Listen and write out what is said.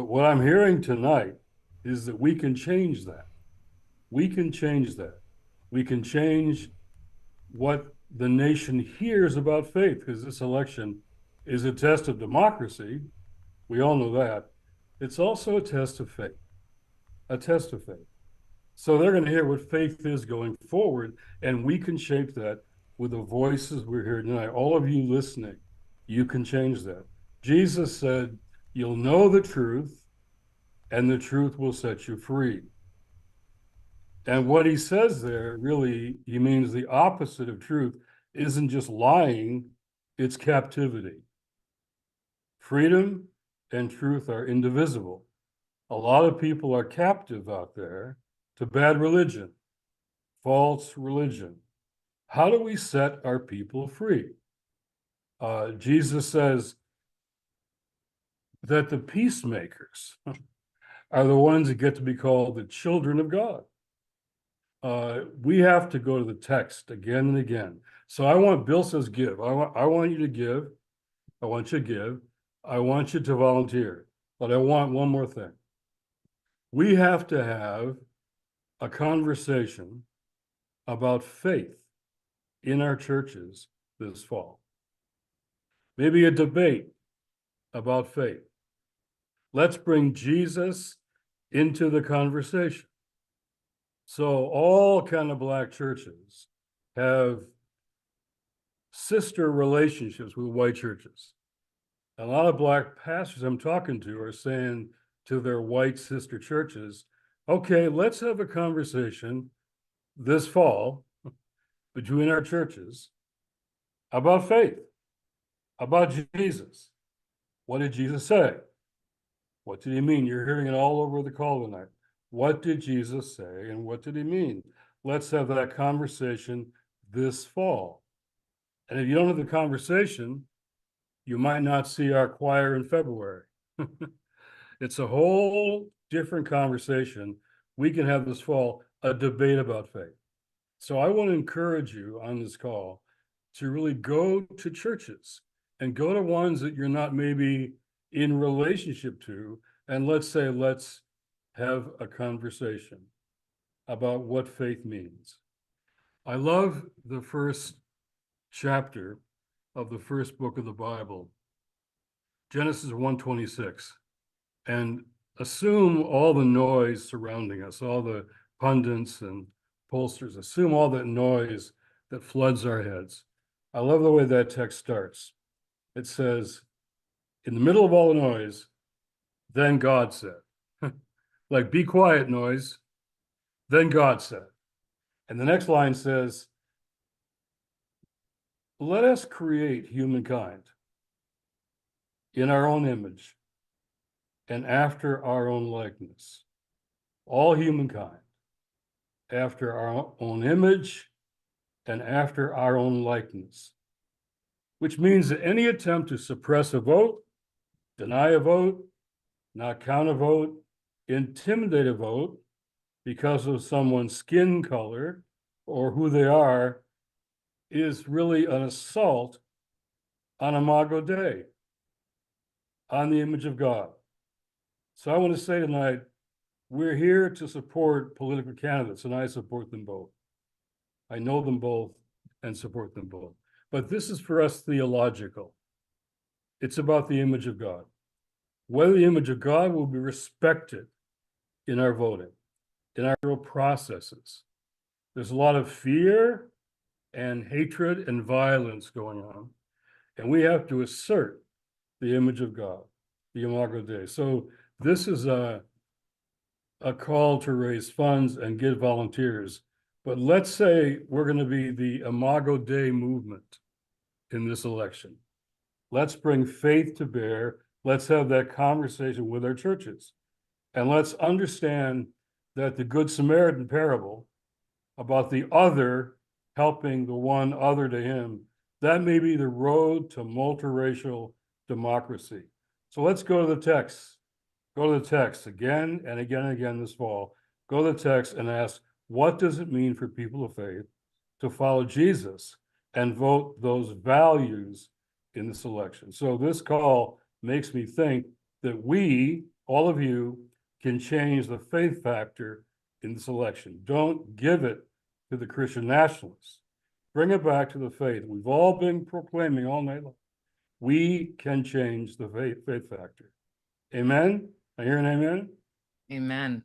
what I'm hearing tonight is that we can change that. We can change that. We can change what the nation hears about faith, because this election is a test of democracy. We all know that. It's also a test of faith, a test of faith. So they're going to hear what faith is going forward, and we can shape that with the voices we're hearing tonight. All of you listening, you can change that. Jesus said, you'll know the truth, and the truth will set you free. And what he says there, really, he means the opposite of truth isn't just lying, it's captivity. Freedom and truth are indivisible. A lot of people are captive out there to bad religion, false religion. How do we set our people free? Jesus says that the peacemakers are the ones that get to be called the children of God. We have to go to the text again and again. So Bill says give. I want you to give. I want you to give. I want you to volunteer. But I want one more thing. We have to have a conversation about faith in our churches this fall. Maybe a debate about faith. Let's bring Jesus into the conversation. So all kind of Black churches have sister relationships with white churches. A lot of Black pastors I'm talking to are saying to their white sister churches, okay, let's have a conversation this fall between our churches about faith, about Jesus. What did Jesus say? What did he mean? You're hearing it all over the call tonight. What did Jesus say and what did he mean? Let's have that conversation this fall. And if you don't have the conversation, you might not see our choir in February. It's a whole different conversation we can have this fall, a debate about faith. So I want to encourage you on this call to really go to churches and go to ones that you're not maybe in relationship to, and let's have a conversation about what faith means. I love the first chapter of the first book of the Bible, Genesis 1:26, and assume all the noise surrounding us, all the pundits and pollsters, assume all that noise that floods our heads. I love the way that text starts. It says, in the middle of all the noise, then God said, like, be quiet, noise. Then God said. And the next line says, let us create humankind in our own image and after our own likeness. All humankind after our own image and after our own likeness, which means that any attempt to suppress a vote, deny a vote, not count a vote, intimidate a vote because of someone's skin color or who they are is really an assault on Imago Dei, on the image of God. So I want to say tonight, we're here to support political candidates, and I support them both. I know them both and support them both. But this is for us theological. It's about the image of God. Whether the image of God will be respected in our voting, in our processes. There's a lot of fear and hatred and violence going on, and we have to assert the image of God, the Imago Dei. So this is a call to raise funds and get volunteers. But let's say we're going to be the Imago Dei movement in this election. Let's bring faith to bear. Let's have that conversation with our churches. And let's understand that the Good Samaritan parable about the other helping the one other to him, that may be the road to multiracial democracy. So let's go to the text. Go to the text again and again and again this fall. Go to the text and ask, what does it mean for people of faith to follow Jesus and vote those values in this election? So this call makes me think that we all of you can change the faith factor in this election. Don't give it to the Christian nationalists. Bring it back to the faith. We've all been proclaiming all night long. We can change the faith factor. Amen? I hear an amen? Amen.